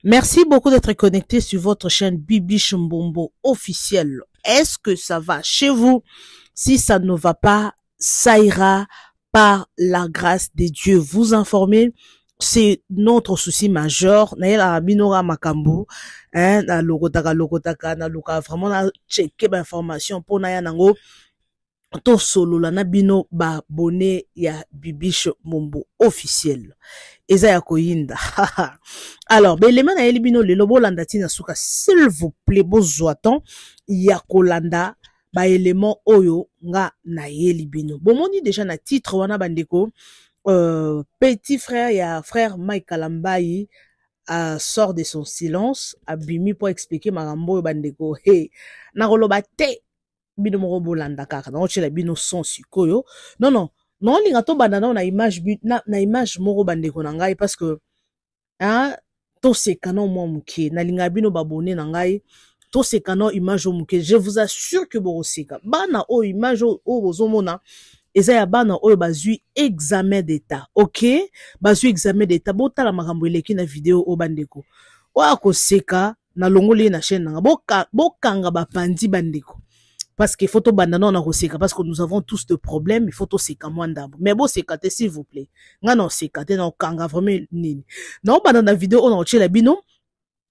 Merci beaucoup d'être connecté sur votre chaîne Bibi Mbombo officielle. Est-ce que ça va chez vous? Si ça ne va pas, ça ira par la grâce de Dieu. Vous informer, c'est notre souci majeur. Naïla binora makambu, na logotaka, na luka vraiment na checker l'information pour naya nango. To solo la na bino ba bonnet ya Bibi Mbombo officiel. Eza ya koyinda. Alors, belema na yeli bino lelo bolanda tina suka, s'il vous plaît, bozoaton ya kolanda ba élément oyo nga na yeli bino. Bomoni déjà na titre wana bandeko, petit frère ya frère Mike Kalambai sort de son silence, abimi pour expliquer marambo yo bandeko. Hey, na koloba te bino moko bolanda kaka, na ochela bino son sikoyo. Non, linga to bandana na image na image moko bandeko na ngai parce que to sekano mo muke na linga bino babone na ngai to sekano image muke. Je vous assure que boroseka bana o image o bozomona eza ya bana oyo bazui examen d'état. OK, bazui examen d'état. Botala makambo eleki na vidéo o bandeko o ko seka na longoli na chaîne nga bokanga bapandi bandeko. Parce qu'il faut tout bandana na koseka parce que nous avons tous de problèmes, il faut tout seka mwandambo. Mais bon sekate s'il vous plaît. Nga non sekate na kanga vraiment nini. Non bandana vidéo on a la bino.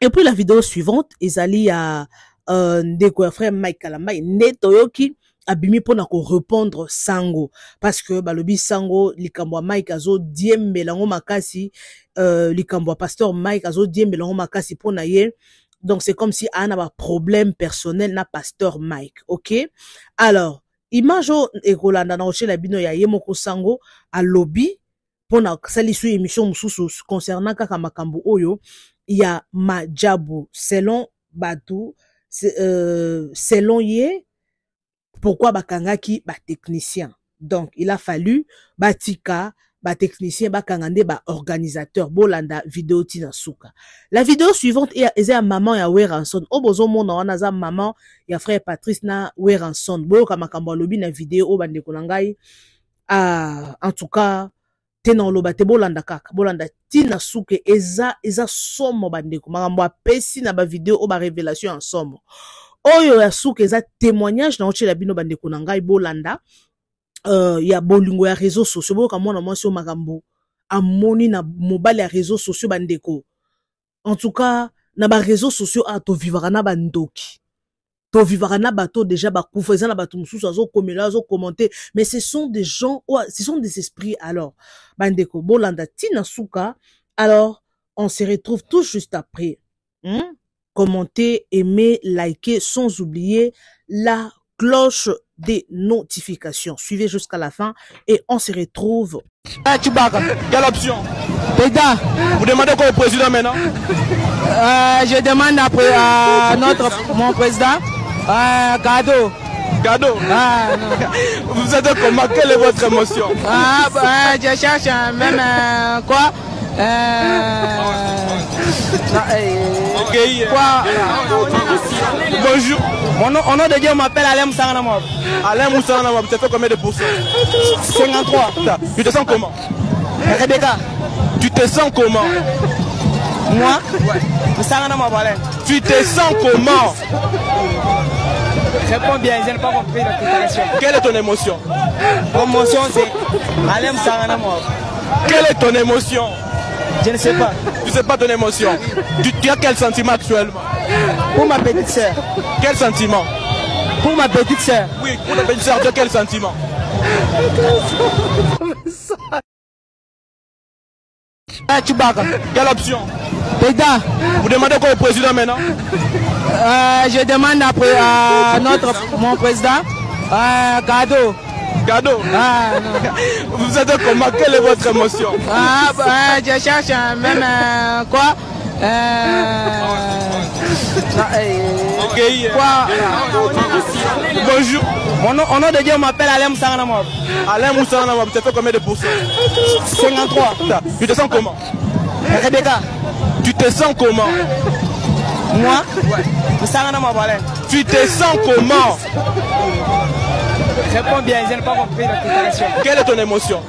Et puis la vidéo suivante, ezali ya ndeko frère Mike Kalambai netoyoki abimi pona ko répondre sango parce que balobi sango likambo Mike azo diembelango makasi, likambo pasteur Mike azo diembelango makasi pona ye. Donc, c'est comme si Anna a un problème personnel na pasteur Mike. OK? Alors, image et Rolanda na oche la bino ya yemoko sango à lobby pour na sali su émission mususu concernant kaka makambo oyo ya majabu selon Badou selon ye pourquoi bakangaki ba technicien. Donc, il a fallu batika ba technicien ba kangande ba organisateur bolanda vidéo tina suka. La vidéo suivante est à maman ya Weranson. Obozo mona wana za maman ya frère Patrice na Weranson. Boyo kama kambo lobi na vidéo o bande konangai. En tout cas tena loba te bolanda kaka bolanda tina suka eza somo bande ko makambo apesi na ba vidéo o ba révélation ensemble. Oyo ya suka eza témoignage na ochela bino bande konangai bolanda. Ya bolingo ya réseaux sociaux boka mwana mwasi o makambo amoni na mobile ya réseaux sociaux bandeko. En tout cas na ba réseaux sociaux to vivara na bandoki to vivara na bato déjà bakufa eza na bato mususu azo komela azo commenter, mais ce sont des gens ce sont des esprits. Alors bandeko bolanda tina suka. Alors on se retrouve tout juste après. Commentez, aimer, liker sans oublier la cloche des notifications. Suivez jusqu'à la fin et on se retrouve. Chibaka, quelle option? Président. Vous demandez quoi au président maintenant? Je demande à mon président cadeau. Cadeau? Vous êtes comment? Quelle est votre émotion? Je cherche même quoi? Bonjour. Mon nom de Dieu m'appelle Alain Moussanganamov. Alain Moussanganamov, tu as fait combien de pourcents? 53. Tu te sens comment? Rebecca. Tu te sens comment? Moi? Moussanganamov Alain. Tu te sens comment? Réponds bien, je n'ai pas compris la question. Quelle est ton émotion? Mon émotion c'est Alain Moussanganamov. Quelle est ton émotion? Je ne sais pas. Tu ne sais pas ton émotion. Tu as quel sentiment actuellement? Pour ma petite sœur. Quel sentiment? Pour ma petite sœur. Oui, pour la petite sœur, tu as quel sentiment? Chibaka. Quelle option? Président. Vous demandez quoi au président maintenant? Je demande à mon président cadeau. Cadeau? Vous êtes comment? Quelle est votre émotion? Je cherche même quoi? Bonjour. Mon nom de Dieu m'appelle Alain Moussanganamov. Alain Moussanganamov, tu as fait combien de pourcents? 53. Tu te sens comment? Rebecca. Tu te sens comment? Moi? Moussanganamov Alain. Tu te sens comment? Réponds bien, je n'ai pas compris la question. Quelle est ton émotion?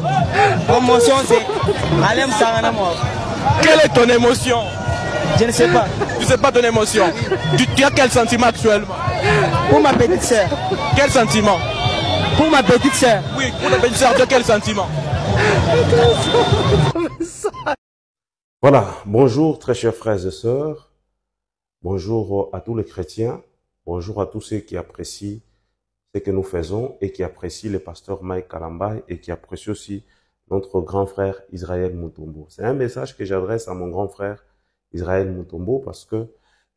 Mon émotion c'est Alain Moussanganamov. Quelle est ton émotion? Je ne sais pas. Tu ne sais pas ton émotion. Tu as quel sentiment actuellement? Pour ma petite sœur. Quel sentiment? Pour ma petite sœur. Oui, pour la petite sœur, tu as quel sentiment? Voilà, bonjour très chers frères et sœurs, bonjour à tous les chrétiens, bonjour à tous ceux qui apprécient ce que nous faisons et qui apprécient le pasteur Mike Kalambay et qui apprécient aussi notre grand frère Israël Mutombo. C'est un message que j'adresse à mon grand frère Israël Mutombo parce que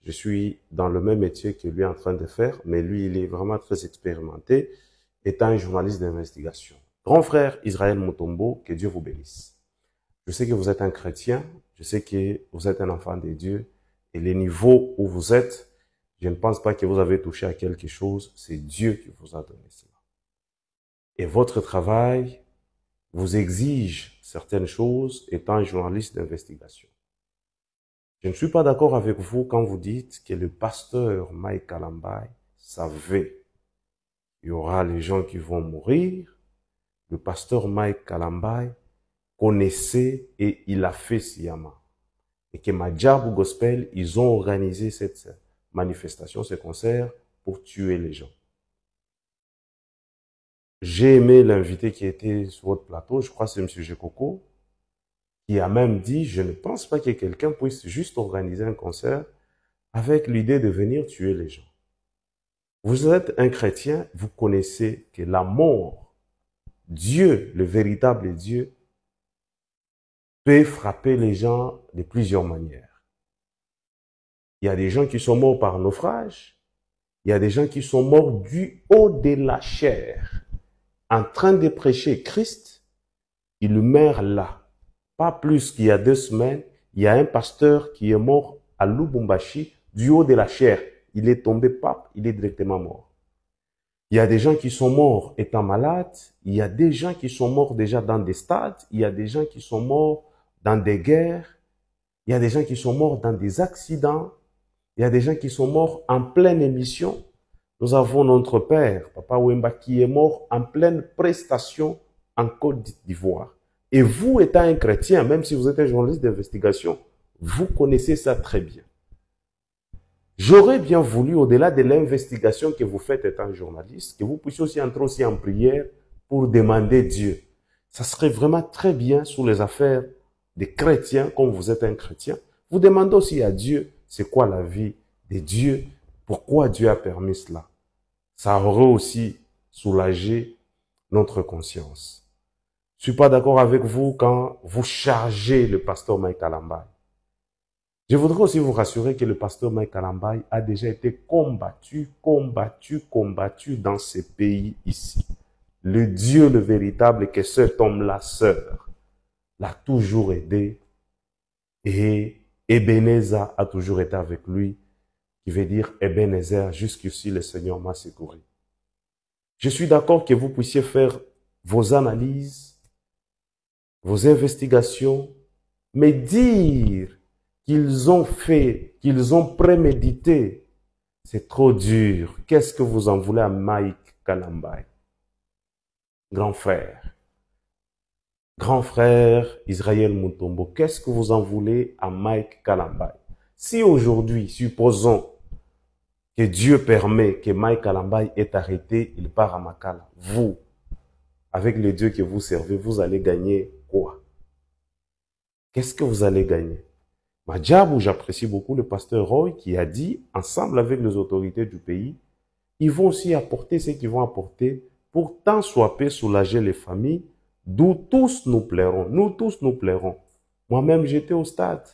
je suis dans le même métier que lui est en train de faire, mais lui il est vraiment très expérimenté, étant un journaliste d'investigation. Grand frère Israël Mutombo, que Dieu vous bénisse. Je sais que vous êtes un chrétien, je sais que vous êtes un enfant de Dieu et les niveaux où vous êtes, je ne pense pas que vous avez touché à quelque chose, c'est Dieu qui vous a donné cela. Et votre travail vous exige certaines choses étant un journaliste d'investigation. Je ne suis pas d'accord avec vous quand vous dites que le pasteur Mike Kalambay savait qu'il y aura les gens qui vont mourir. Le pasteur Mike Kalambay connaissait et il a fait sciemment. Et que Madjabu Gospel, ils ont organisé cette manifestation, ce concert, pour tuer les gens. J'ai aimé l'invité qui était sur votre plateau, je crois que c'est M. Jekoko, qui a même dit, je ne pense pas que quelqu'un puisse juste organiser un concert avec l'idée de venir tuer les gens. Vous êtes un chrétien, vous connaissez que la mort, Dieu, le véritable Dieu, peut frapper les gens de plusieurs manières. Il y a des gens qui sont morts par naufrage. Il y a des gens qui sont morts du haut de la chair. En train de prêcher Christ, ils meurent là. Pas plus qu'il y a 2 semaines, il y a un pasteur qui est mort à Lubumbashi du haut de la chair. Il est tombé pape, il est directement mort. Il y a des gens qui sont morts étant malades. Il y a des gens qui sont morts déjà dans des stades. Il y a des gens qui sont morts dans des guerres. Il y a des gens qui sont morts dans des accidents. Il y a des gens qui sont morts en pleine émission. Nous avons notre père, Papa Wemba, qui est mort en pleine prestation en Côte d'Ivoire. Et vous, étant un chrétien, même si vous êtes un journaliste d'investigation, vous connaissez ça très bien. J'aurais bien voulu, au-delà de l'investigation que vous faites étant journaliste, que vous puissiez aussi entrer aussi en prière pour demander Dieu. Ça serait vraiment très bien sur les affaires des chrétiens, comme vous êtes un chrétien. Vous demandez aussi à Dieu, c'est quoi la vie de Dieu, pourquoi Dieu a permis cela. Ça aurait aussi soulagé notre conscience. Je ne suis pas d'accord avec vous quand vous chargez le pasteur Mike Kalambay. Je voudrais aussi vous rassurer que le pasteur Mike Kalambay a déjà été combattu dans ce pays ici. Le Dieu, le véritable, que cet homme-là sœur, l'a toujours aidé et Ebenezer a toujours été avec lui, qui veut dire Ebenezer, jusqu'ici le Seigneur m'a secouru. Je suis d'accord que vous puissiez faire vos analyses, vos investigations, mais dire qu'ils ont fait, qu'ils ont prémédité, c'est trop dur. Qu'est-ce que vous en voulez à Mike Kalambay? Grand frère Israël Mutombo, qu'est-ce que vous en voulez à Mike Kalambay? Si aujourd'hui, supposons que Dieu permet que Mike Kalambay est arrêté, il part à Makala, vous, avec le Dieu que vous servez, vous allez gagner quoi? Qu'est-ce que vous allez gagner? Madjabu, j'apprécie beaucoup le pasteur Roy qui a dit, ensemble avec les autorités du pays, ils vont aussi apporter ce qu'ils vont apporter pour tant soit peu soulager les familles, d'où tous nous plairons. Nous tous nous plairons. Moi-même, j'étais au stade.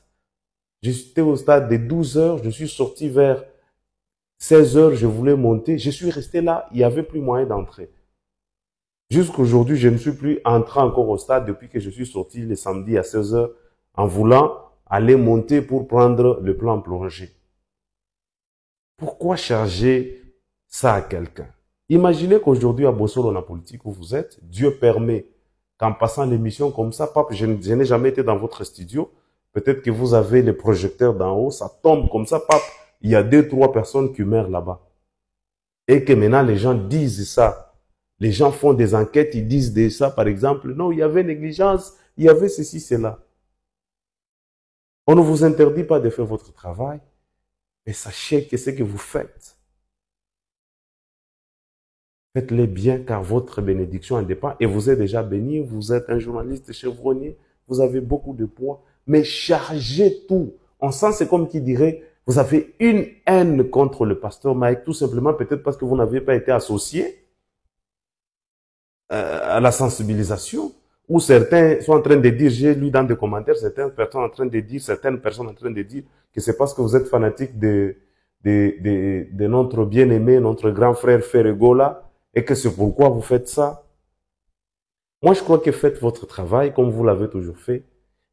J'étais au stade de 12 heures, je suis sorti vers 16 heures, je voulais monter. Je suis resté là, il n'y avait plus moyen d'entrer. Jusqu'aujourd'hui, je ne suis plus entré encore au stade depuis que je suis sorti le samedi à 16 heures en voulant aller monter pour prendre le plan plongé. Pourquoi charger ça à quelqu'un? Imaginez qu'aujourd'hui à Bossolo, la politique où vous êtes, Dieu permet qu'en passant l'émission comme ça, pape, je n'ai jamais été dans votre studio, peut-être que vous avez les projecteurs d'en haut, ça tombe comme ça, pape, il y a 2-3 personnes qui meurent là-bas. Et que maintenant les gens disent ça. Les gens font des enquêtes, ils disent de ça, par exemple, non, il y avait négligence, il y avait ceci, cela. On ne vous interdit pas de faire votre travail, mais sachez que ce que vous faites, faites-le bien car votre bénédiction en dépend. Et vous êtes déjà béni, vous êtes un journaliste chevronné, vous avez beaucoup de poids, mais chargez tout. En sens, c'est comme qui dirait, vous avez une haine contre le pasteur Mike, tout simplement peut-être parce que vous n'avez pas été associé à la sensibilisation, où certains sont en train de dire, j'ai lu dans des commentaires, certaines personnes en train de dire que c'est parce que vous êtes fanatique de notre bien-aimé, notre grand frère Ferregola, et que c'est pourquoi vous faites ça. Moi, je crois que faites votre travail comme vous l'avez toujours fait,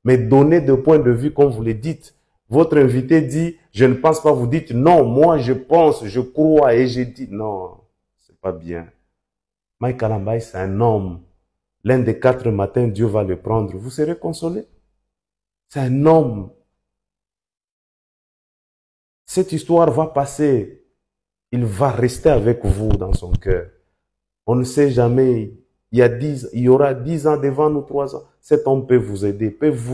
mais donnez de points de vue comme vous le dites. Votre invité dit, je ne pense pas, vous dites, non, moi je pense, je crois et j'ai dit, non, c'est pas bien. Mike Kalambaye, c'est un homme. L'un des 4 matins, Dieu va le prendre. Vous serez consolé. C'est un homme. Cette histoire va passer. Il va rester avec vous dans son cœur. On ne sait jamais. Il y aura 10 ans devant nous, 3 ans. Cet homme peut vous aider, peut vous.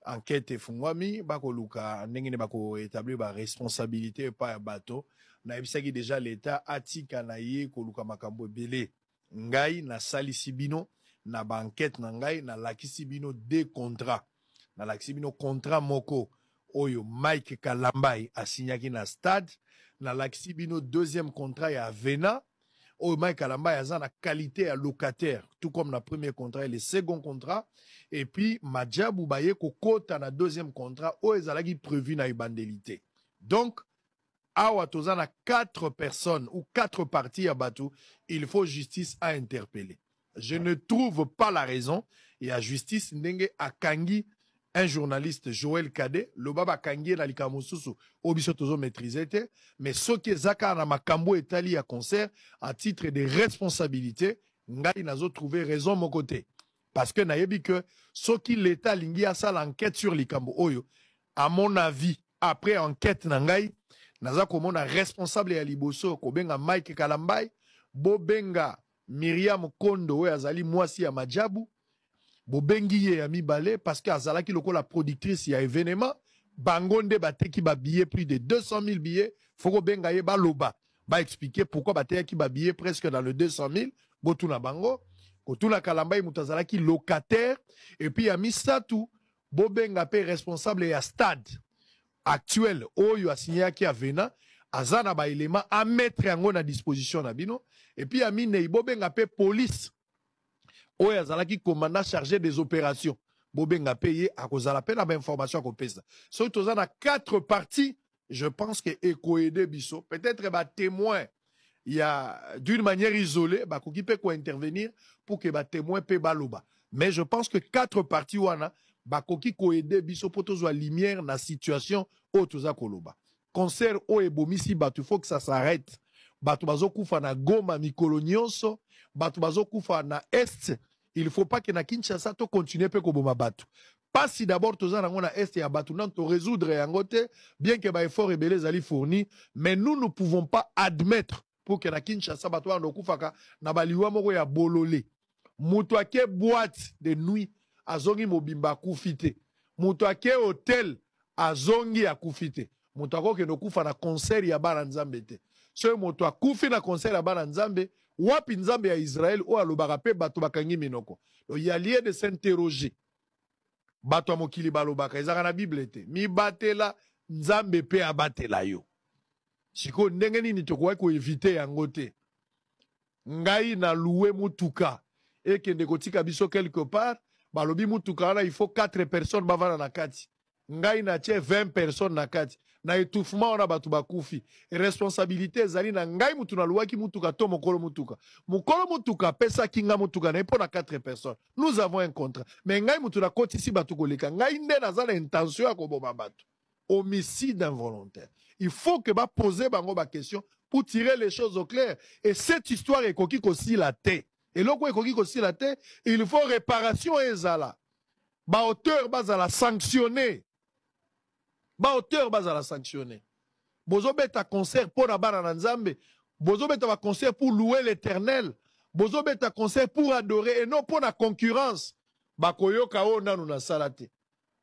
Enquête fungwami bako luka ndengine bako établir ba responsabilité pa bateau na ebisaki déjà l'état atika na ye ko luka makambo belé ngai na salisi bino na banquette na ngai na lakisi bino des contrats na lakisi bino contrat moko oyo Mike Kalambaye asignaki na stade na lakisi bino deuxième contrat ya Vena oyo Mike Kalambaye aza na qualité à locataire tout comme na premier contrat et le second contrat. Et puis, Madjabou Baye kokota na deuxième contrat, où ezalaki prévu na ibandélité. Donc, awa tozana 4 personnes ou 4 parties à Batou, il faut justice à interpeller. Je ne trouve pas la raison. Et à justice, ndenge akangi un journaliste Joël Kade, le baba kangi na likamususu, obiso tozo maîtriser te, mais ce qui zaka na makambo etali à concert, à titre de responsabilité, ngai nazo trouvé raison mon côté. Parce que nayebi que ce qui l'État lingi a ça l'enquête sur Likambo Oyo, à mon avis, après enquête nangai, naza komona responsable ya liboso kobenga Mike Kalambaye, bobenga Myriam Kondo oyo azali mwasi ya Madjabou, bobengi ye ya mibale parce que azalaki loko la productrice ya événement, bangonde bateki ba billets plus de 200 000 billets, faut benga ye ba loba, ba expliquer pourquoi bateki ba billets presque dans le 200 000, botuna bango. Kotuna Kalambaye mutazalaki locataire et puis ya misatu bobenga pe responsable ya stade actuel oyo asignaki à Vena azana ba élément à mettre yango na disposition na bino et puis ya mine bobenga pe police oyo azalaki commandant chargé des opérations bobenga pe ye akozala pe na ba information ko pesa so tozana 4 parties je pense que ekoede biso peut-être ba témoin. Il y a d'une manière isolée, bah, qui peut intervenir pour que bah, témoin peut baloba. Mais je pense que 4 parties wana, bah, qui peut aider biso pour tous la lumière na situation au toza koloba. Concert au ebomisi bah, il faut que ça s'arrête. Bah, tu bazo kufa na Goma mikolo nyonso, bah, tu bazo kufa na Est. Il faut pas que na Kinshasa to continue pe ko boma batu. Pas si d'abord toza na ngona Est ya batu nan to résoudre yangote, bien que bah effort rebelle zali fourni, mais nous ne pouvons pas admettre pour que na Kinshasa bato ando kufaka na baliwa moko ya bolole mutu ake boîte de nuit azongi mobimba kufite mutu ake hôtel azongi akufite mutu akoke no kufa na concert ya bana nzambe te so mutu akufi na concert ya bana nzambe wapi nzambe ya Israël o alobaka pe bato bakangi minoko donc il y a lieu de s'interroger bato mokili balobaka ezaka na Bible te mi batela nzambe pe abatela yo. Siko ndenge nini tokoki ko éviter yango te ngai na loué mutuka et que kotika biso quelque part balobi mutuka wana il faut 4 personnes bavana na kati ngai na tie 20 personnes na kati na étouffement wana batu bakufi responsabilité ezali na ngai mutu na louaki mutuka to mokolo mutuka pesa kinga mutuka na mpona 4 personnes nous avons un contrat mais ngai mutu na koti si batu koleka ngai nde naza na intention ya koboma batu homicide involontaire. Il faut que ba poser bango ba question pour tirer les choses au clair. Et cette histoire est koki kosi la té. Et loko est koki kosi la té, il faut réparation ezala. Ba auteur bazala sanctionner. Ba auteur bazala sanctionner. Bozo beta concert pour na bana nzambe. Bozo beta ba concert pour louer l'Éternel. Bozo beta concert pour adorer et non pour la concurrence. bakoyoka o nanu na salate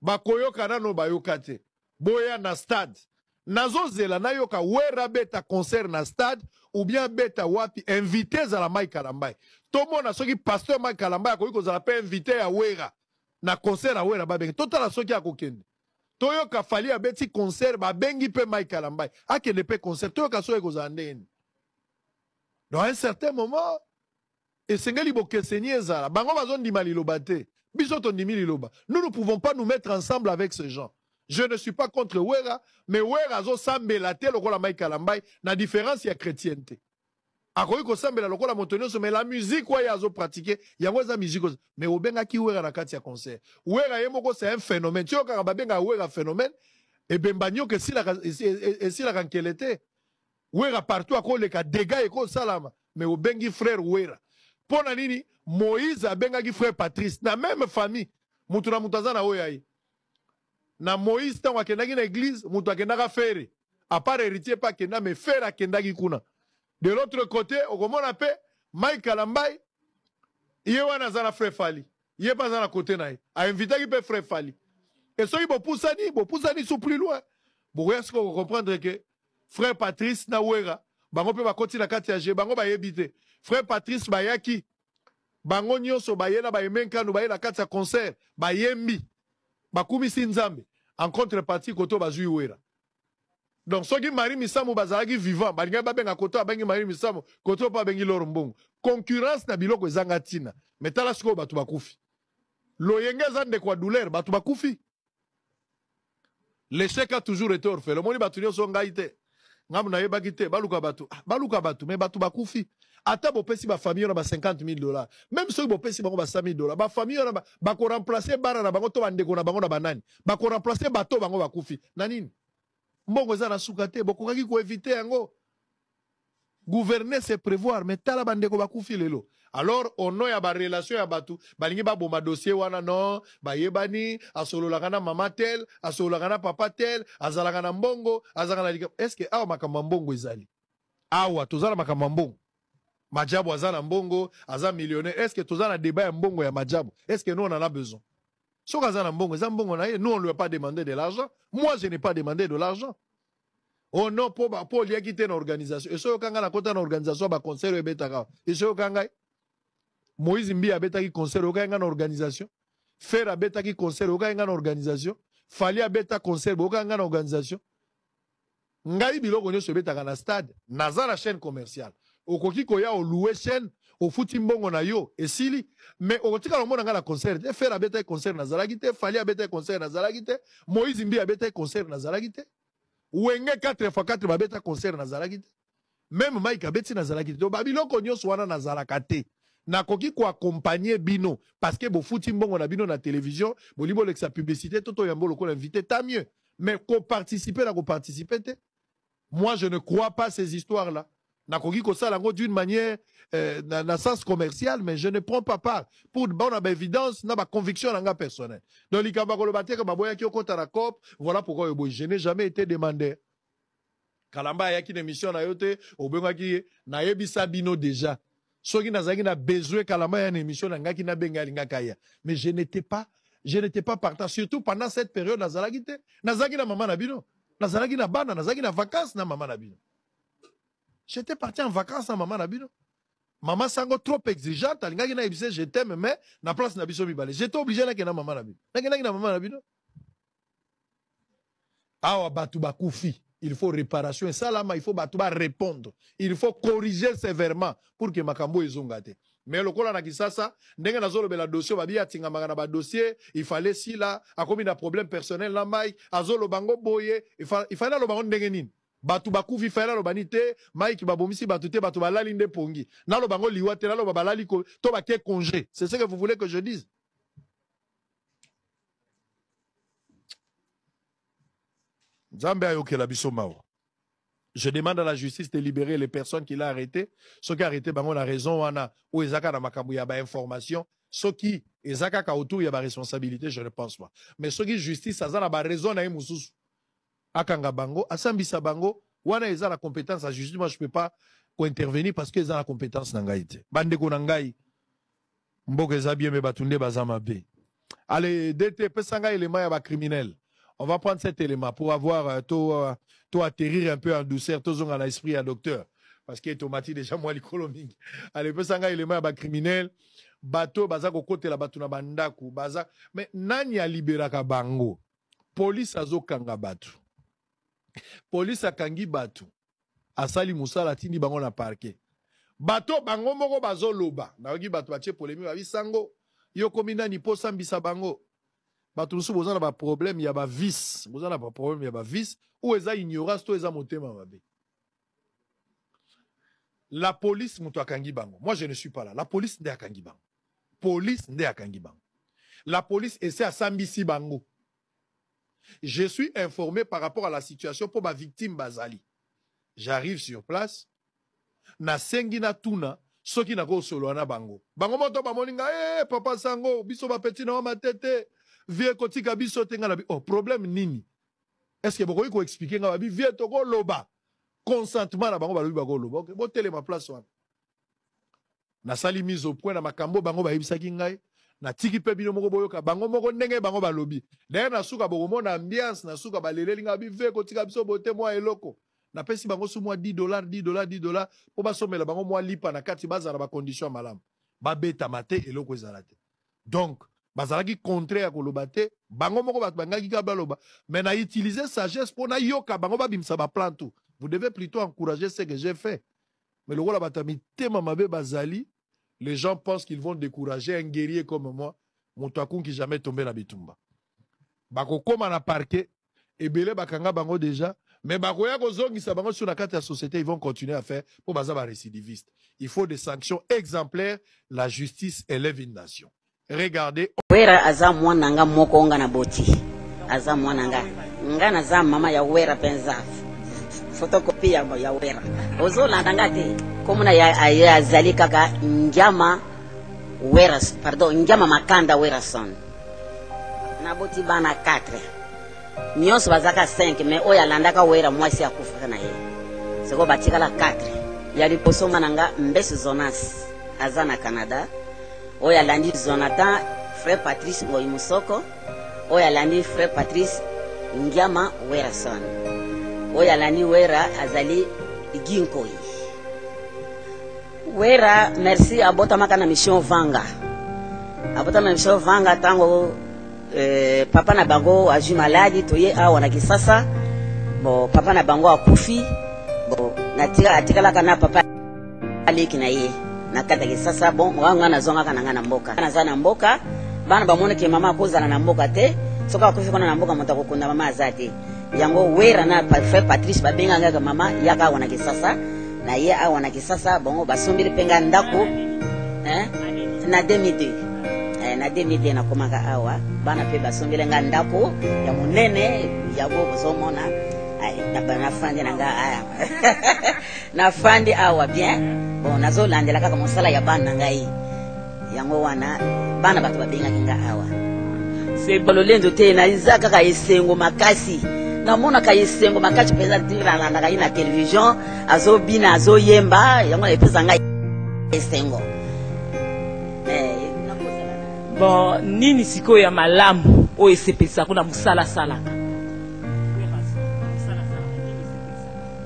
bakoyoka nanu bayoka te boya na stade nazozela nayoka wera beta concert na stade ou bien beta wapi invité za la Mike Kalambai tomona soki pasteur Mike Kalambai akoki kozala pe invité ya wera na concert na wera babenge totala soki akokende toyoka fali abeti concert babengi pe Mike Kalambai akende pe concert toyoka soki kozala ndeni dans un certain moment esengeli bokeseni ezala bango bazondima liloba te biso tondimi liloba nous ne pouvons pas nous mettre ensemble avec ces gens. Je ne suis pas contre Wera, mais Wera zo sambela te lokola Mike Kalambai na différence ya chrétienté. Akoyi ko sambela lokola motonyoso mais la musique wa yazo pratiquer yango za musique mais obenga ki Wera na kati ya concert. Wera yemoko c'est un phénomène. Tu oka babenga Wera phénomène et bembanyo que si la kankelete. Wera partout akole ka dégâts et ko salama mais obengi frère Wera. Pona nini Moïse abenga ki frère Patrice na même famille. Mutu na mutazana oyayi. Na Moïse tango akendaki na église mutu akendaka fere à part héritier pas kenda mais fere akendaki kuna de l'autre côté okomona pe Mike Kalambai ye wana zana frère Fali ye pas zana côté na ye a invité pe frère Fali et soki bopusani sous plus loin bon est-ce qu'on comprendre que frère Patrice na Wera bango pe bakoti na kati ya je bango ba yebite frère Patrice bayaki bango nyonso bayena bayemenkanu bayena kati ya concert bayembi bakumisi nzambe en contrepartie koto bazui Wera. Donc soki Marie Misamo bazalaki vivant balinga babenga koto abengi Marie Misamo koto pa bengi loro mbongo concurrence na biloko ezanga tina metala siko batu bakufi loyenge zande kwa douleur batu bakufi l'échec a toujours été orphelin moni batu nyo so ngai te ngamu na yebaki te baluka batu mais batu bakufi ata bopesi ba famille na ba $50,000 même soki bopesi bango ba $100,000 ba famille na ba ko remplacer bara na bango to bandeko na bango na banani ba ko remplacer bato bango bakufi na nini mbongo za na suka te bokokaki ko éviter yango gouverner c'est prévoir mais tala bandeko bakufi lelo alors ono ya ba relation ya batu balingi ba boma dossier wana non ba yebani asololaka na mama tel asololaka na papa tel azalaka na mbongo azalaka na est-ce que awa makambo mbongo ezali awa tozala makambo mbongo Majabu azana mbongo, aza millionnaire. Est-ce que tous a débat mbongo ya Majabu? Est-ce que nous on en a besoin? Si on a mbongo, nous on lui a pas demandé de l'argent. Moi je n'ai pas demandé de l'argent. Oh non, pour lier quitter une organisation. Et si on a une organisation, bah conseil et bêta. Et si on a Moïse Mbi a bêta qui conseil une organisation. Fer a bêta qui conseil une organisation. Fali a bêta conseil une organisation. Ngai biloko nyo se bêta na stade. Naza la chaîne commerciale. Okoki koya o louer chaîne o futi mbongo na yo esili mais okotika lomona nga la concert te faire abeta concert na zalagite fali abeta concert na zalagite Moïse Mbi abeta concert na zalagite wenge 4x4 babeta concert na zalagite même Mike abeti na zalagite to babiloko nyonso wana na zalakate na koki ko accompagner bino parce que bo futi mbongo na bino na télévision bo libo lexa publicité toto yambo loko l'invité tant mieux mais ko participer te moi je ne crois pas ces histoires là. Nakogi ko sala ngo d'une manière na sens commercial mais je ne prends pas part pour bonne évidence na ba conviction nga personnelle donc likamba ko lobaté ko baboya ki okota na COP voilà pourquoi je n'ai jamais été demandé Kalamba ya ki émission na yote obenga ki na yebisa bino déjà soki nazaki na besoin Kalamba ya émission na ngaki na benga linga kaya mais je n'étais pas partant surtout pendant cette période nazalaki te nazaki na maman na bino nazalaki na bana nazaki na vacances na maman na bino. J'étais parti en vacances à maman Nabino. Maman sango trop exigeante, alingaki na ibise je t'aime mais na place na biso mibale. J'étais obligé na kena maman Nabino. Na kena maman Nabino. Awa batu bakufi, il faut réparation et ça là il faut batu ba répondre. Il faut corriger sévèrement pour que makambo ezongate. Mais le kola na kisasa ndenge nazolo bela dossier babi atinga magana ba dossier, il fallait si là a comme un problème personnel na mai, azolo bango boye, il fallait lo bango ndenge nini. Batu bakufi fela lo banite Mike babomisi batu te batu balali nde pongi na lo bango liwa te na lo babalali ko to ba ke congé c'est ce que vous voulez que je dise Nzambe ayokela biso mawa. Je demande à la justice de libérer les personnes qui l'ont arrêté. Ceux qui ont arrêté bango na raison wana ou ezaka na makambo ya ba information ceux qui ezaka ka autour ya ba responsabilité je ne pense pas mais ceux qui justice azana ba raison na mususu akanga bango asambisa bango wana eza la compétence à justice moi je peux pas intervenir parce que eza la compétence na ngai te bandeko na ngai mboka eza bien me batunde bazama be Allez, DT, pesanga élément ya ba criminel. On va prendre cet élément pour avoir tout atterrir un peu en douceur, tout en esprit à docteur. Parce qu'il est automatique déjà, moi, l'économie. Allez, pesanga élément ya ba criminel. Bateau, baza kokote la bato na bandaku, baza. Mais nani a libéré ka bango? Police azo kanga batu. Police a kangi batu. Asali musala tindi bango na parquet. Bato bango moko bazo loba. Na wagi batu bache polemi babi sango. Yo komina ni po sambisa bango. Bato nusu boza na ba problème ya ba vice. Boza na ba problème ya ba vice. Ou eza ignorance to eza motema mabe. La police muto akangi bango. Moi je ne suis pas là. La police nde akangi bango. Police nde akangi bango. La police essaie à sambisi bango. Je suis informé par rapport à la situation pour ma victime Bazali. J'arrive sur place. Na sengi na tuna. Soki na go solo na bango. Bango moto ba moninga papa sango biso ba petit na ma tete. Vie kotika biso tenga na bi. Oh problème nini? Est-ce que boko ko expliquer nga bi vie to go loba. Consentement na bango ba lobi ba go loba. OK, bo tele ma place wana. Na sali mise au point na makambo bango ba yibisaki ngai. Na tiki pe bino moko boyoka bango moko ndenge bango ba lobi. D'ailleurs na suka boko mona ambiance na suka ba leleli nga bi vie kotika biso bote moi eloko. Na pesi bango sous moi $10 pour ba somela bango moi lipa na kati baza na ba condition malam ba beta mate eloko ezalate. Donc bazalaki contraire ko lobate bango moko bat bangaki ka baloba mais na utiliser sagesse pour na yoka bango ba bimsa ba plan tout. Vous devez plutôt encourager ce que j'ai fait. Mais le rôle batami tema mabe bazali, les gens pensent qu'ils vont décourager un guerrier comme moi, mon takun qui jamais tombé na bitumba. Bako koma na parquet et belé bakanga bango déjà. Mais bakoya kozongisa bango sur la carte de la société, ils vont continuer à faire pour bazaba récidiviste. Il faut des sanctions exemplaires. La justice élève une nation. Regardez. Wera aza mwananga moko nga na boti. Aza mwananga. Nga na za mama ya wera penza. Photocopie ya wera. Ozo landanga te. Komuna ya azali kaka njama wera, pardon, njama makanda wera son. Na boti bana 4. Nyonso bazaka 5 mais oya landaka wera mwasi akufa na ye. Seko batika la 4. Ya liposo mananga Mbesi Zonas azana Canada. Oya landi Jonathan frère Patrice Ngoyimusoko. Oya landi frère Patrice Ngiama wera son. Oya landi wera azali Ginkoi. Wera merci abota makana mission Vanga. Abota mission Vanga tango papa na bango aju maladi toye awa na kisasa bo papa na bango akufi bo natika atikala kana papa aliki na ye na kata kisasa bon wanga na zonga kana ngana mboka na zana mboka bana bamone ke mama akozana na mboka te soka akufi kona na mboka motako kunda mama azate yango wera na frère Patrice babenga ngaka mama yaka awa na kisasa na ye awa na kisasa bongo basombili penga ndako na 2002 na 2002 na komaka awa bana pe basombele nga ndako ya munene ya bobo zomona na bana fandi na nga aya na fandi awa bien bon nazo landela kaka mosala ya bana ngai yango wana bana bato babenga kinga awa se bololendo te na izaka ka esengo makasi na mona ka esengo makasi peza tira na ka ina television azo bina azo yemba yango epeza ngai esengo bon nini siko ya malamu o esepesa kuna musala sala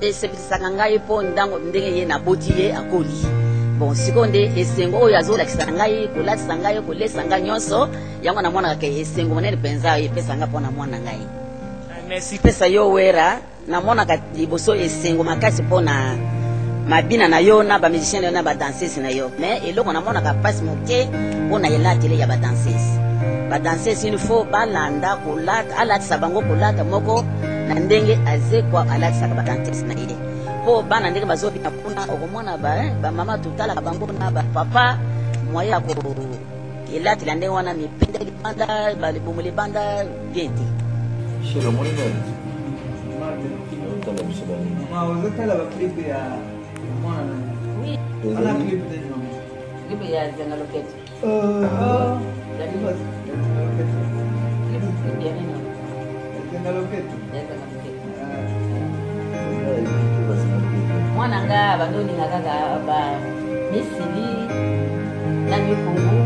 esepesa ngai po ndango ndenge ye na boti ye akoli bon siko nde esengo o yazo la kisangai kolatisa ngai kolesa ngai nyonso yango na mwana ka esengo monene penza epesa nga pona mwana ngai merci pesa yo wera na mwana ka liboso esengo makasi pona mabina na yo na ba musicien na ba danseuse na yo mais eloko na mona ka passe moke pona yela tele ya ba danseuse il faut balanda kolata alati sabango kolata moko na ndenge azekwa alati saka ba danseuse na ye po bana ndenge bazobi na kuna okomona ba mama tutala bango na ba papa moya ko elati la ndenge wana mipende libanda ba libumuli banda bien ti shiro monino ma uzekala ba clip ya oui ana clip de no clip ya Zenga Loket mwana nga bandoni nga kaka ba misili na mikungu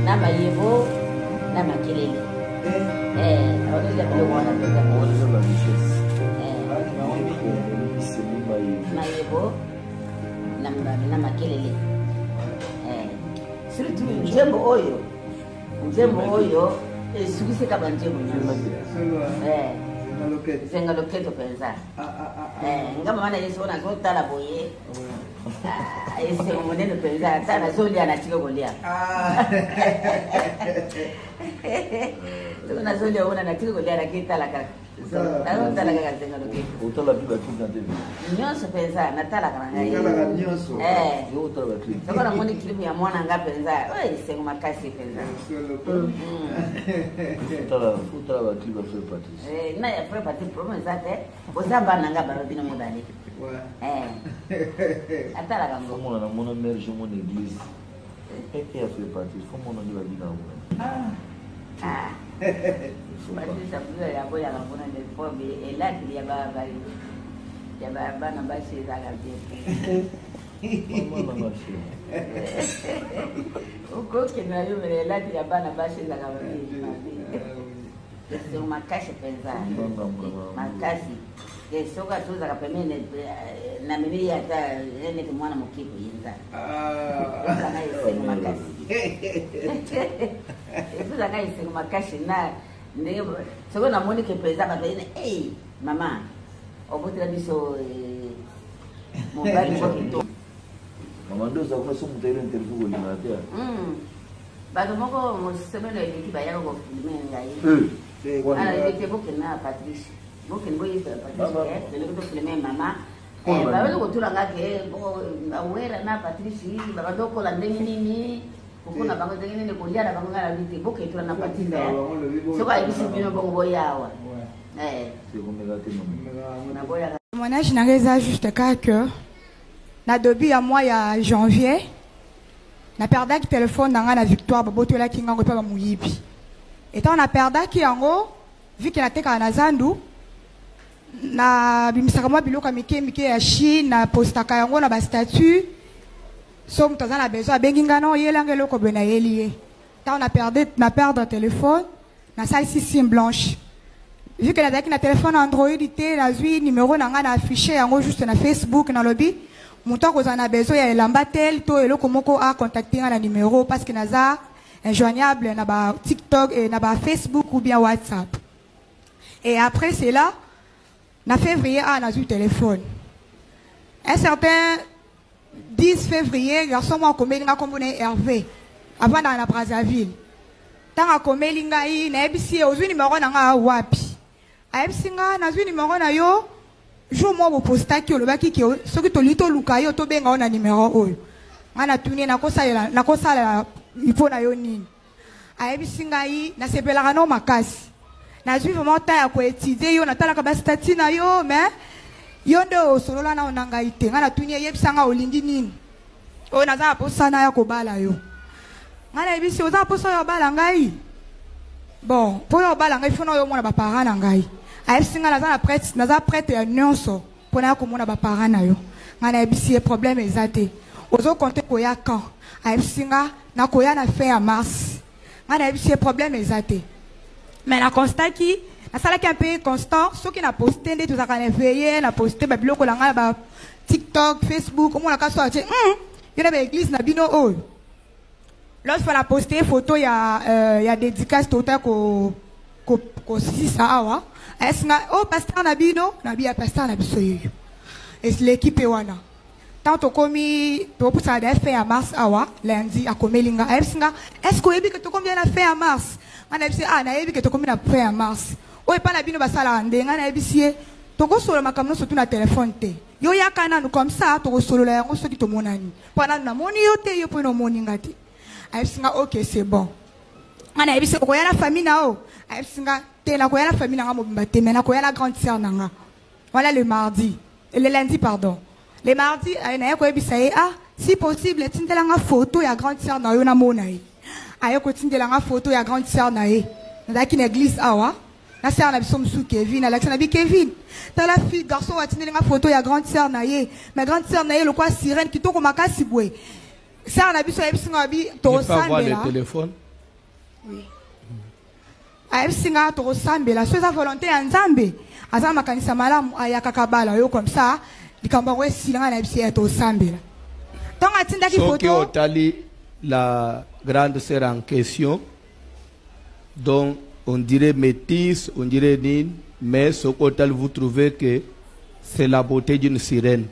na mayebo na makelele abazolia biloko wana mpenza mayebo na makelele surtout nzembo oyo esukiseka banzembo nyonso zenga loketo mpenza nga mama na yesu ona azotala boye esengo monene mpenza ata nazolia natika kolia soko nazolia ona natika kolia nakitala kaka nazotala kaka zenga loketo otala biba tuka tv nyonso mpenza natalaka na ngai soko namoni klipu ya mwana nga mpenza esengo makasi mpenza otala baklipu ya frère Patrice na ya frère Patrice problème eza te oza bana nga bano bino mibale atalaka ngo fomona namona merge mona église ya frère Patrice fomona nde babina Patrice apuyo yaboyaka mpona nde fobe elatili ya bana basi ezaka bien ukokende na yo mele elatili ya bana basi ezaka bien makasi mpenza makasi soka tozaka pemene na mimi ata neke mwana mokipo yenza ezanga esengo makasi ezanga esengo makasi na ndenge soko namoni ke mpenza bato ene mama obotela biso mobali moko kitoko mama ndo ozakuna so moto ere interview kolinga te bato moko mosemeno eleki bayaka kofilme ngai ana eleki bokena Patrice bokeni boyisa Patrice eleki tofilme mama babali kotulanga ke awera na Patrice babadokola ndenge nini kokuna bango ndenge nini kolia na bango ngala biti boketula na Patrice soko ayebisi bino bongo boyawa Mon âge n'a rien juste que na début à moi ya janvier na perda ki téléphone na na Victoire baboto la kinga ngo pa ba muyibi etant na perda ki yango vu que na teka na zandu na bimisaka mwa biloko mike ya Chine na postaka yango na ba statut so mutaza na besoin bengi ngana yelanga eloko bena yelie tant na perdre téléphone na salle sim blanche. Vu que na téléphone Android té la zui numéro na nga na affiché yango juste na Facebook na lobby montant ko na besoin ya lambatel to eloko moko a contacter na numéro parce que naza injoignable na ba TikTok et na ba Facebook ou bien WhatsApp. Et après c'est là na février na zui téléphone. Un certain 10 février garçon moi komeli nga kombone Hervé avant dans la Brazzaville. Tanga komeli ngai na ebisi ozui numéro na nga wapi. Aebsinga na zui numéro na yo jour mo postaki olobaki ki soki tolito luka yo to benga na numéro oyo ngana tuni na kosala ipo na yo nini aebsinga yi na sepelaka no makasi na zui vraiment ta ya ko étudier yo na talaka ba statut na yo mais yo ndo solola na onanga ite ngana tuni yebisanga olingi nini o na za posana ya ko bala yo ngana ebisi oza posa yo bala ngai bon po yo bala ngai fono yo mona ba parents na ngai ayebisinga naza prête ya nyonso mpona ya komona baparent na yo nga nayebisi ye problème eza te ozokonte koya quand ayebisinga nakoya na fin ya mars nga nayebisi ye problème eza te mais na constaki nasalaki un peu constant soki na poste nde tozalaka na éveillé na poste babiloko na nga na ba TikTok Facebook omonaka so atie yo na baéglise na bino oyo l'autre fois na poste photo ya dédicace tota kosisa awa esinga o pasteur na bino na bia pasteur na biso yoyo et l'équipe wana tant tokomi topusana da fin ya mars awa lundi akomelinga esinga est-ce que oyebi ke tokomi na fin ya mars ana bisi na yebi ke tokomi na fin ya mars o epa na bino basala ndenga na yebisi ye tokosolola makambo nyonso tu na telefone te yo yaka nanu comme ça tokosolola yango soki tomonani mpo nanu namoni yo te yo mpo nomoni nga te ayebisinga ok c'est bon ana yebisi okoya na famille na o ayebisinga te nakoya na famille nanga mobimba te mais nakoya na grande sœur nanga voilà le lundi pardon le mardi naye koyebisa ye si possible tindelanga photo ya grande sœur na yo namona ye aye kotindelanga photo ya grande sœur na ye nazalaki na église awa na sœur na biso mosusu Kevin alakisa na bi Kevin tala fille garçon atindelinga photo ya grande sœur na ye mais grande sœur na ye lokwa sirène kitoko makasi boye sœur na biso ayebisinga bi tosambela téléphone oui ayebsinga tokosambela so eza volonté ya nzambe aza makanisa malamu ayaka kabala yo comme ça likambo yango esilanga na yebisi ye tokosambela ntongo atindaki soki photo otali la grande sœur en question donc on dirait métisse on dirait nini mais soki otali vous trouvez que c'est la beauté d'une sirène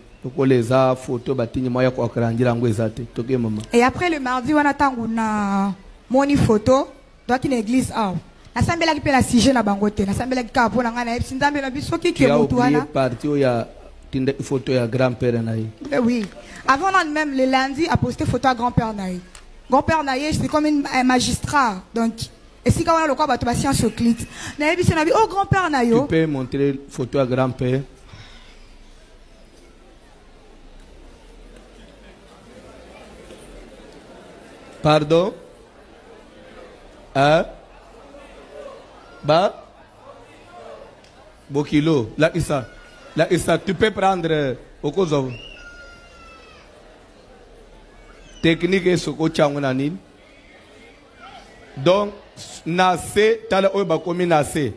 les a photo batini moya kwa karandira ngo ezate toke mama. Et après le mardi wana tangu na moni photo doki na église aw nasambela ki pe na sujet na bangote nasambela ki ka pona ngana epsi nzambe na biso ki ke mutu wana parti ya tinda photo ya grand-père naï. Oui, avant même le lundi a posté photo à grand-père naï. Grand-père naï c'est comme un magistrat donc et si quand on a le quoi bato ba science au clit na biso na bi oh grand-père naï. Tu peux montrer photo à grand-père. Pardon? Hein? Bah? Bokilo. Là, Issa, tu peux prendre au Kosovo. Technique et ce que tu as. Donc, Nassé, tu as commis Nassé.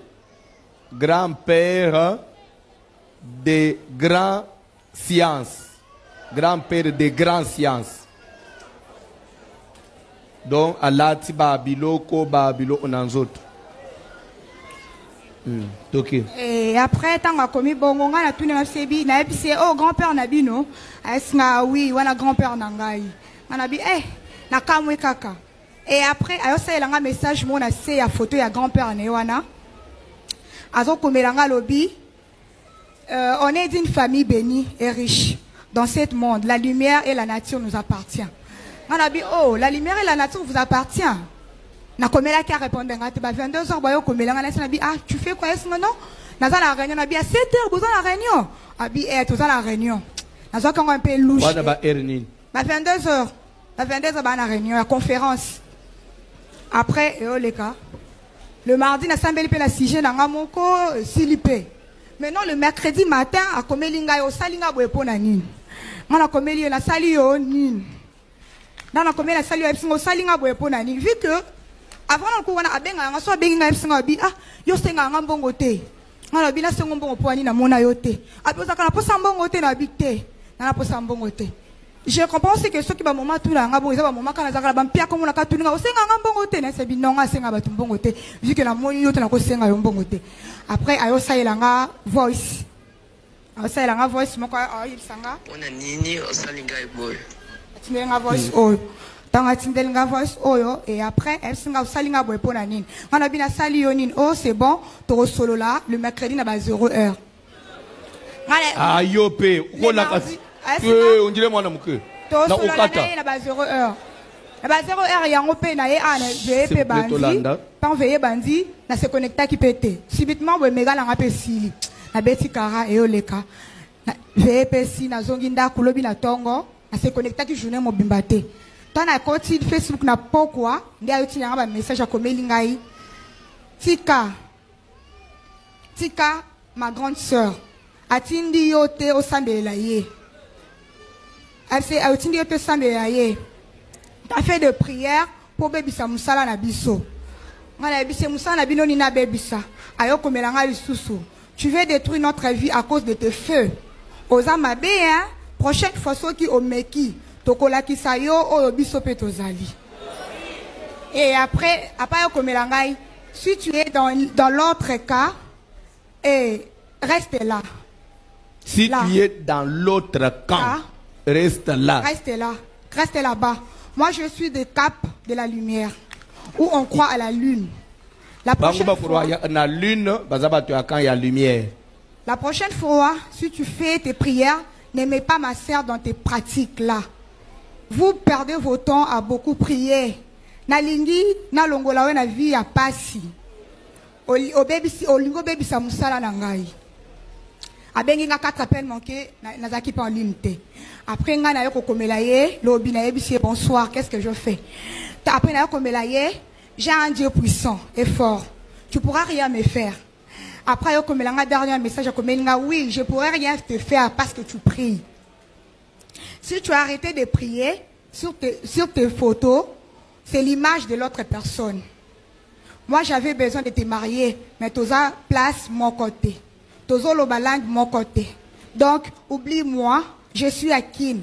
Grand-père de grandes sciences. Grand-père de grandes sciences. Donc, Allah ti babilo ko babilo onanzoto. Ok. Et après, tant qu'on a commis bongo, on a tout le monde na episi oh grand-père nabino. Est-ce oui, wana grand-père nangai. On a dit eh na kamwe kaka. Et après, ayo sa elanga message mon na se ya photo ya grand-père ne wana. Azo komelanga lobi. On est d'une famille bénie et riche. Dans ce monde, la lumière et la nature nous appartiennent. On a dit, oh, la lumière et la nature vous appartient. Na komela qui a répondu, 22h, boyo komela, on a dit, ah, tu fais quoi, est-ce que non? Dans la réunion, on a dit, à 7h, vous avez la réunion. On a dit, eh, tu as la réunion. Dans un peu louche. 22h. À 22h, la réunion, la conférence. Après, les cas. Le mardi, on a samedi, la sujet, on a moko, silipé. Maintenant, le mercredi matin, à komelinga, yo salinga, boye ponanin. On a komeli, la sali, yo, nin. Dans la commune, la salle est salinga boye pona ni vu que avant on ko wana abenga nga so benga epsinga bi ah yo senga nga mbongo te ngala bi na sengo mbongo po ani na mona yo te apoza kana posa mbongo te na bi te na posa mbongo te je comprends que ceux qui ba moment tout là nga bo eza ba moment kana zakala ba mpia ko mona ka tuninga o senga nga mbongo te na se bi nonga senga ba mbongo te vu que na moni yo te na ko senga yo mbongo te après ayo salela nga voice ayo salela nga voice moko ayo sanga ona nini o salinga boy tindelinga voice oyo tanga tindelinga voice oyo et après elle singa salinga boy pona nini on a bien sali yo nini oh c'est bon to solo là le mercredi na ba 0h ayo pe ko la kasi on dirait moi na muke na okata na ba 0h na ba 0h yango pe na ye ana veye pe bandi pan veye bandi na se connecta ki pété subitement boy mega la ngape sili na beti kara e oleka veye pe si na zongi ndako lobi na tongo à se connecter qui journée mobimba te tant na côté Facebook na pourquoi ndia yo tinyanga ba message à komeli ngai tika ma grande sœur atindi yo te osambela ye atindi yo te osambela ye t'as fait de prière pour bebisa musala na biso ngala bise musala na bino ni na bebisa ayo komela ngai lisusu tu veux détruire notre vie à cause de tes feux oza mabe hein. Prochaine fois, ceux qui ont meki, tokola ki sayo, o biso pe tozali. Et après comme langai, si tu es dans l'autre cas, reste là. Si là. Tu es dans l'autre camp, reste là. Reste là. Reste là-bas. Moi, je suis de Cap de la Lumière, où on croit à la lune. La prochaine fois, la lune, il y a lumière. La prochaine fois, si tu fais tes prières, n'aimez pas ma sœur dans tes pratiques là. Vous perdez vos temps à beaucoup prier. Nalingi na longola we na vie ya pasi. Olingo baby sa musala na ngai. Abengi nga 4 appels manqués na zaki pa en ligne te. Après nga na yo kokomela ye, lobi na yebisi bonsoir, qu'est-ce que je fais? Après na yo komela ye, j'ai un Dieu puissant et fort. Tu pourras rien me faire. Après, comme le dernier message, oui, je pourrais rien te faire parce que tu pries. Si tu as arrêté de prier sur tes photos, c'est l'image de l'autre personne. Moi, j'avais besoin de te marier, mais Toza place mon côté. Tozo Lobalang mon côté. Donc, oublie-moi, je suis à Kin.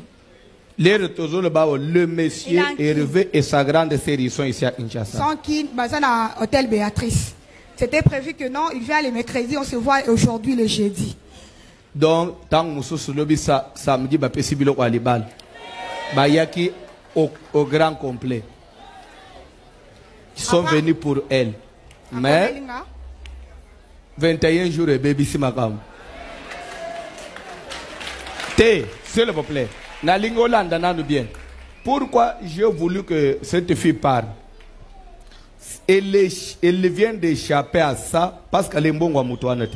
Le monsieur Hervé et sa grande série sont ici à Kinshasa. Sans Kin, basé dans l'hôtel Béatrice. C'était prévu que non, il vient le mercredi, on se voit aujourd'hui le jeudi. Donc, tant que nous lobby samedi, bah possible au Alibal. Bah yaki au grand complet. Ils sont venus pour elle. Mais 21 jours et baby si makam. S'il vous plaît. Nalingolanda nanu bien. Pourquoi j'ai voulu que cette fille parle? Elle vient d'échapper à ça parce qu'elle est bonne à Moutouanate.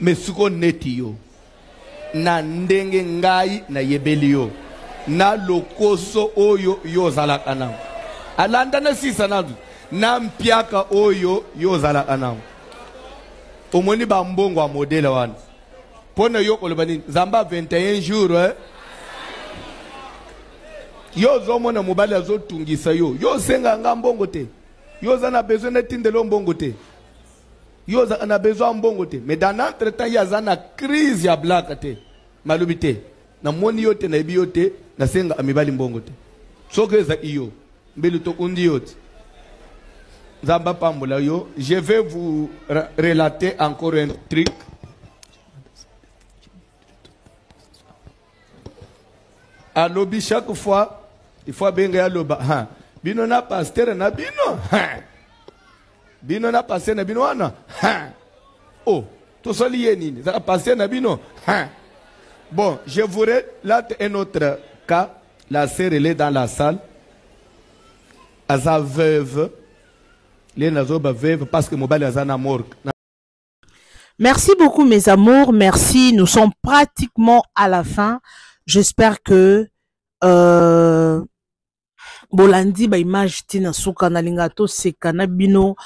Mais ce qu'on est yo, na ndenge ngai na yebeli yo, na lokoso oyo yo zala kanam. Alanda na sisa na mpiaka oyo yo zala kanam. Omoni ba mbongo a modele wana. Pona yo kolobani zamba 21 jours yo zomo na mobali azotungisa yo senga nga mbongo te. Yo zana besoin de tindelo mbongo te. Yo zana besoin mbongo te. Mais dans l'entretemps ya zana crise ya black te. Malubi te. Na moni yo te na ebi yo te na senga amibali mbongo te. Soke za iyo mbeli to kundi yo te. Zamba pambola yo, je vais vous relater encore un truc. À lobby chaque fois, il faut bien regarder le bas. Bino na pasteur na bino. Bino na pasteur na bino wana. Oh, tout ça lié nini. Ça pasteur na bino. Bon, je vous relate un autre cas. La sœur elle est dans la salle. À sa veuve. Les nazoba veuve parce que mobile azana mort. Merci beaucoup mes amours. Merci. Nous sommes pratiquement à la fin. J'espère que bolandi ba image tina suka na linga to seka na bino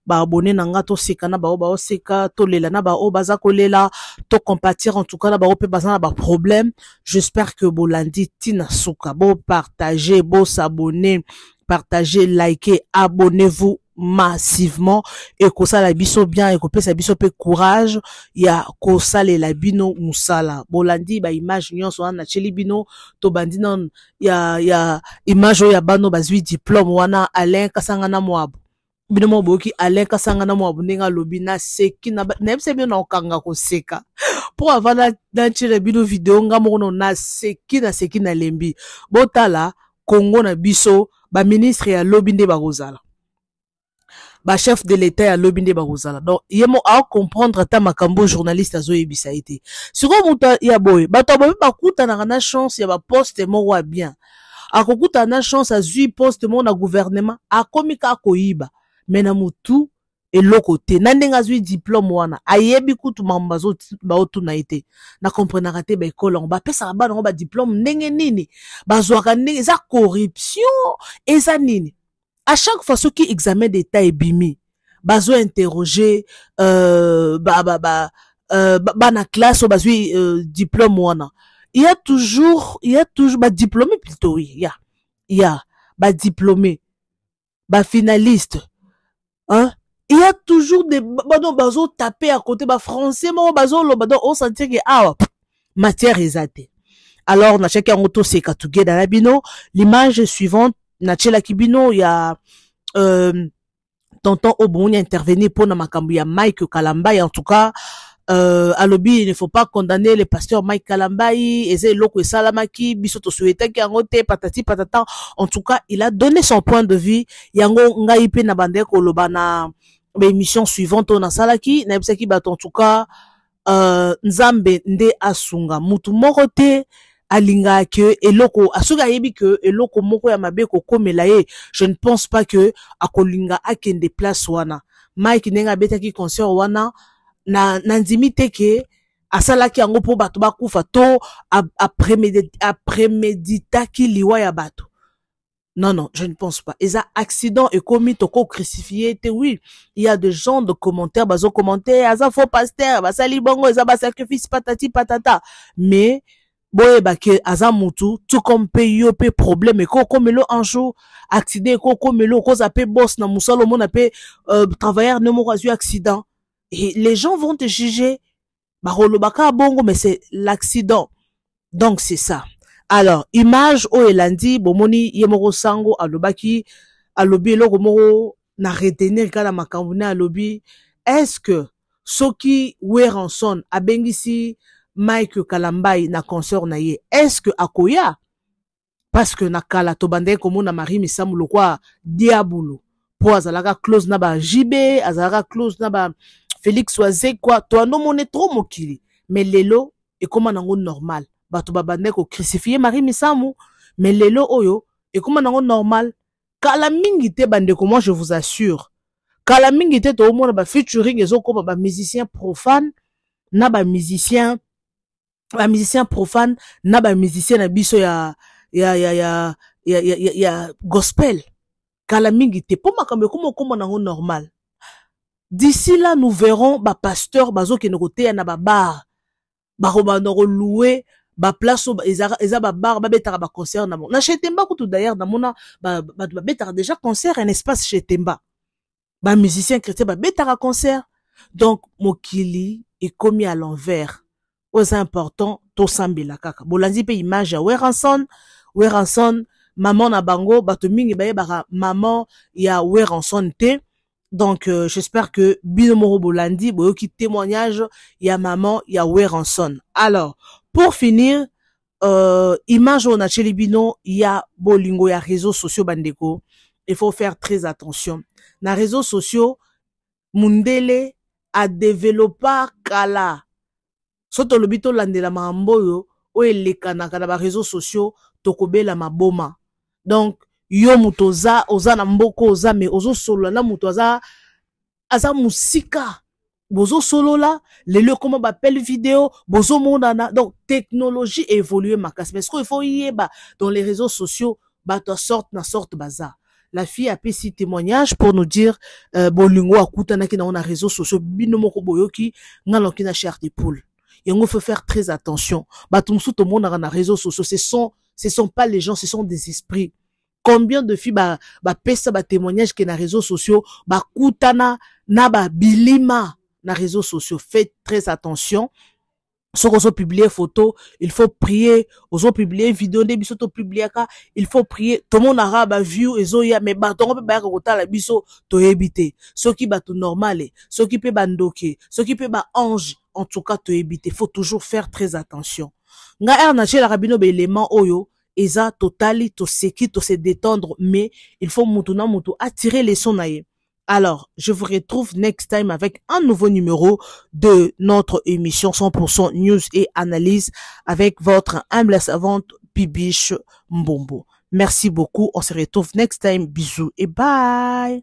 ba abonné na nga to seka na ba o seka to lela na ba o baza kolela to compatir en tout cas na ba o pe baza na ba problème. J'espère que bolandi tina suka bo partager, bo s'abonner, partager, liker, abonnez-vous massivement et que ça la biso bien et que ça biso pe courage ya ko sale la bino musala bolandi ba image nyonso na cheli bino to bandi non ya image ya bano bazwi diplôme wana Alain Kasanga na mwabo bino mo boki Alain Kasanga na mwabo ninga lobi na seki na nebse bino na okanga ko seka pour avoir na chele bino vidéo ngamo na seki na lembi botala Congo na biso ba ministre ya lobi nde ba rozala ba chef de l'état ya lobi nde barozala. Donc yemo a comprendre ta makambo journaliste azo yebisa ite siko muta ya boy bato ba bakuta na chance ya ba poste mo wa bien akokuta na chance azui poste mo na gouvernement akomika koyiba mena mutu eloko te na ndenga azui diplôme wana ayebi kutu mambazo ba otuna ite na comprendre te ba école on ba pesa ba na ba diplôme ndenge nini bazwaka ndenge za corruption eza nini. À chaque fois, ceux qui examinent d'état et bimi, bazo interroger, na classe, diplôme wana. Il y a toujours, diplômé plutôt, il y a, diplômé, finaliste, hein. Il y a toujours des, bazo taper à côté, français, bazo, on sentir que, matière exate. Alors, on a chacun auto seka together na bino, l'image suivante, Nachela Kibino, il y a tonton Oboni intervenu pour na makambu ya Mike Kalambai. En tout cas, à lobby, il ne faut pas condamner le pasteur Mike Kalambai, Eze Loko et Salamaki, Bisoto Soueta Kiangote, patati patata. En tout cas, il a donné son point de vue. Yango Ngaipe na bande koloba na émission suivante na Salaki, na ebsaki bat en tout cas, Nzambe nde asunga. Mutu morote, alinga que eloko asuga yebi que eloko moko ya mabe ko komela ye. Je ne pense pas que akolinga akende place wana Mike nenga betaki concert wana na nzimite ke asalaki yango po bato bakufa to après médita ki liwa ya bato. Non, je ne pense pas. Eza accident et commis toko crucifié te oui. Il y a des gens de commentaires, bazo commentaires, aza faux pasteur, basali bongo, eza ba sacrifice patati patata. Mais boye bake aza mutu tout comme yo pe problème ko komelo un jour accident ko komelo ko zape boss na musalo mona pe travailleur ne mo eu accident et les gens vont te juger barolo baka bongo mais c'est l'accident. Donc c'est ça. Alors image o elandi bomoni yemoro sango alobaki alobi eloko moko na retenir kala makambo na alobi est-ce que soki Weranson abengisi Mike Kalambai na concert na ye est-ce que akoya parce que na kala to bande komo na Marie Misamu lokwa diabulu po azalaka close na ba JB azalaka close na ba Félix Oazé quoi to ando mone trop mokili mais lelo e koma nango normal bato ba bande ko crucifier Marie Misamu mais lelo oyo e koma nango normal kala mingi te bande ko moi je vous assure kala mingi te to mona ba featuring ezoko ba musicien profane na ba musicien profane na ba musicien na biso ya gospel kala mingi te po makambo komo nango normal. D'ici là nous verrons ba pasteur bazo ke nokote na ba bar ba robando louer ba place eza ba bar ba betara ba concert na na chez Temba ko tout d'ailleurs na mona ba betara déjà concert un espace chez Temba ba musicien chrétien ba betara concert donc mokili est commis à l'envers. C'est important to sambela kaka bolandi pe image ya Weranson maman na bango bato mingi baye bara maman ya Weranson te donc j'espère que binomoro bolandi boyoki témoignage ya maman ya Weranson. Alors pour finir image on a chelibino ya bolingo ya réseaux sociaux bandeko il faut faire très attention na réseaux sociaux mundele a développé kala soto lobito landela mamboyo o elekanaka na ba réseaux sociaux tokobela maboma donc yo mutoza oza na mboko oza me ozo solo na muto aza musika bozo solo la lelo comment ba pelle vidéo bozo mondana donc technologie évolue makasi parce qu'il faut yeba dans les réseaux sociaux ba to sorte baza. La fille a fait six témoignages pour nous dire bolingo akutana ki na on a réseaux sociaux binomoko boyoki ngaloki na chair de poule. Et on faut faire très attention. Batumsu tout le monde na réseaux sociaux, ce sont pas les gens, ce sont des esprits. Combien de filles pesa témoignage que na réseaux sociaux, kutana na bilima na réseaux sociaux. Faites très attention. Si on publie photo, il faut prier. On publie vidéo, il faut prier. Tout le monde a ba view ezoya mais batongo pe ba kota la biso to ebité. Ce qui ba tout normal, ce qui peut bandoke, ce qui peut ba ange. En tout cas, tu éviter. Faut toujours faire très attention. Nga ernache la rabino be élément oyo, eza totali to seki to se détendre, mais il faut mutu attirer les sons naye. Alors, je vous retrouve next time avec un nouveau numéro de notre émission 100% news et analyse avec votre humble savante Bibiche Mbombo. Merci beaucoup. On se retrouve next time. Bisous et bye.